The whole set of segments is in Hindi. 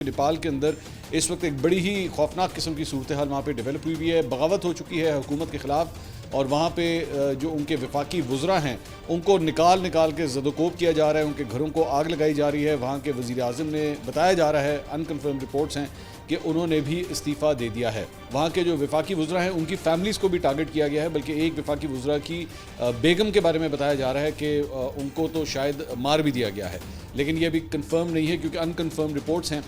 नेपाल के अंदर इस वक्त एक बड़ी ही खौफनाक किस्म की सूरत हाल वहाँ पे डेवलप हुई है। बगावत हो चुकी है हुकूमत के ख़िलाफ़ और वहाँ पे जो उनके वफाकी वज़रा हैं उनको निकाल के ज़दोकोब किया जा रहा है, उनके घरों को आग लगाई जा रही है। वहाँ के वज़ीर आज़म ने बताया जा रहा है, अनकन्फर्म रिपोर्ट्स हैं कि उन्होंने भी इस्तीफ़ा दे दिया है। वहाँ के जो वफाकी वज़रा हैं उनकी फैमिलीज़ को भी टारगेट किया गया है, बल्कि एक वफाकी वज़रा की बेगम के बारे में बताया जा रहा है कि उनको तो शायद मार भी दिया गया है, लेकिन ये अभी कंफर्म नहीं है क्योंकि अनकन्फर्म रिपोर्ट्स हैं।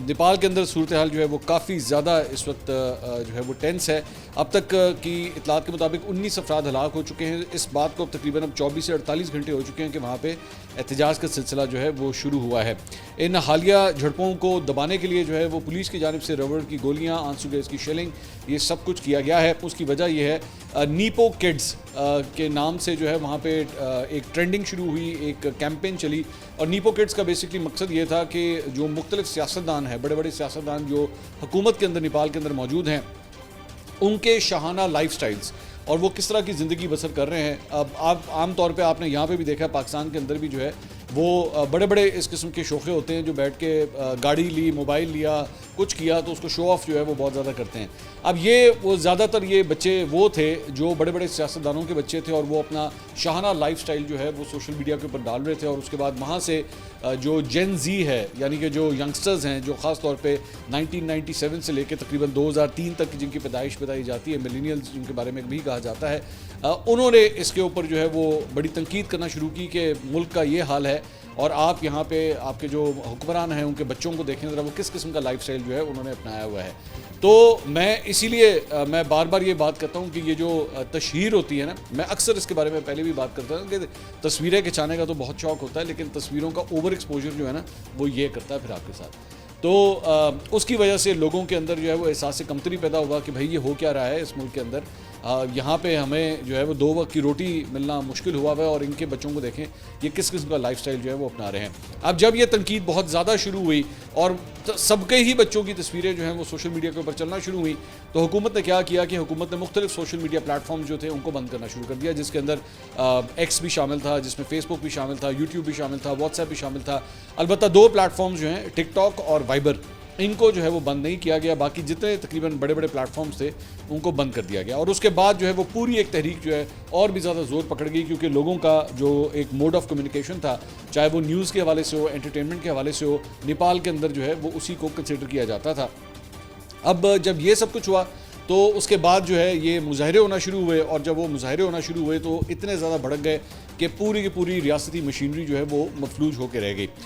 नेपाल के अंदर सूरत हाल जो है वो काफ़ी ज़्यादा इस वक्त जो है वो टेंस है। अब तक की इतलात के मुताबिक 19 अफराद हलाक हो चुके हैं। इस बात को तकरीबन अब 24 से 48 घंटे हो चुके हैं कि वहाँ पे एहतजाज का सिलसिला जो है वो शुरू हुआ है। इन हालिया झड़पों को दबाने के लिए जो है वो पुलिस की जानिब से रबड़ की गोलियाँ, आंसू गैस की शेलिंग, ये सब कुछ किया गया है। उसकी वजह यह है नीपो किड्स के नाम से जो है वहाँ पे एक ट्रेंडिंग शुरू हुई, एक कैंपेन चली। और नीपो किड्स का बेसिकली मकसद ये था कि जो मुख्तलिफ सियासतदान हैं, बड़े बड़े सियासतदान जो हुकूमत के अंदर नेपाल के अंदर मौजूद हैं, उनके शाहाना लाइफ स्टाइल्स और वो किस तरह की ज़िंदगी बसर कर रहे हैं। अब आप आम तौर पे आपने यहाँ पे भी देखा है, पाकिस्तान के अंदर भी जो है वो बड़े बड़े इस किस्म के शोखे होते हैं जो बैठ के गाड़ी ली, मोबाइल लिया, कुछ किया तो उसको शो ऑफ जो है वो बहुत ज़्यादा करते हैं। अब ये वो ज़्यादातर ये बच्चे वो थे जो बड़े बड़े सियासतदानों के बच्चे थे और वो अपना शाहाना लाइफस्टाइल जो है वो सोशल मीडिया के ऊपर डाल रहे थे। और उसके बाद वहाँ से जो जेन जी है, यानी कि जो यंगस्टर्स हैं, जो ख़ास तौर पे 1997 से लेकर तकरीबन 2003 तक जिनकी पैदाइश बताई जाती है, मिलेनियल्स जिनके बारे में भी कहा जाता है, उन्होंने इसके ऊपर जो है वो बड़ी तनकीद करना शुरू की कि मुल्क का ये हाल है और आप यहाँ पे आपके जो हुक्मरान हैं उनके बच्चों को देखें ज़रा वो किस किस्म का लाइफस्टाइल जो है उन्होंने अपनाया हुआ है। तो मैं इसीलिए मैं बार बार ये बात करता हूँ कि ये जो तशहीर होती है ना, मैं अक्सर इसके बारे में पहले भी बात करता हूँ कि तस्वीरें खिंचाने का तो बहुत शौक़ होता है, लेकिन तस्वीरों का ओवर एक्सपोजर जो है ना वो ये करता है फिर आपके साथ। तो उसकी वजह से लोगों के अंदर जो है वो एहसास कमतरी पैदा हुआ कि भाई ये हो क्या रहा है इस मुल्क के अंदर। यहाँ पे हमें जो है वो 2 वक्त की रोटी मिलना मुश्किल हुआ है और इनके बच्चों को देखें ये किस किस्म का लाइफस्टाइल जो है वो अपना रहे हैं। अब जब ये तनकीद बहुत ज़्यादा शुरू हुई और सबके ही बच्चों की तस्वीरें जो हैं वो सोशल मीडिया के ऊपर चलना शुरू हुई, तो हुकूमत ने क्या किया कि हुकूमत ने मुख्तलिफ सोशल मीडिया प्लेटफॉर्म जो थे उनको बंद करना शुरू कर दिया, जिसके अंदर एक्स भी शामिल था, जिसमें फेसबुक भी शामिल था, यूट्यूब भी शामिल था, व्हाट्सएप भी शामिल था। अलबत्ता 2 प्लेटफॉर्म्स जो हैं टिकटॉक और वाइबर, इनको जो है वो बंद नहीं किया गया। बाकी जितने तकरीबन बड़े बड़े प्लेटफॉर्म्स थे उनको बंद कर दिया गया। और उसके बाद जो है वो पूरी एक तहरीक जो है और भी ज़्यादा ज़ोर पकड़ गई, क्योंकि लोगों का जो एक मोड ऑफ कम्युनिकेशन था, चाहे वो न्यूज़ के हवाले से हो, एंटरटेनमेंट के हवाले से हो, नेपाल के अंदर जो है वो उसी को कंसिडर किया जाता था। अब जब ये सब कुछ हुआ तो उसके बाद जो है ये मुजाहरे होना शुरू हुए और जब वो मुजाहरे होना शुरू हुए तो इतने ज़्यादा भड़क गए कि पूरी की पूरी रियासती मशीनरी जो है वो मफलूज होकर रह गई।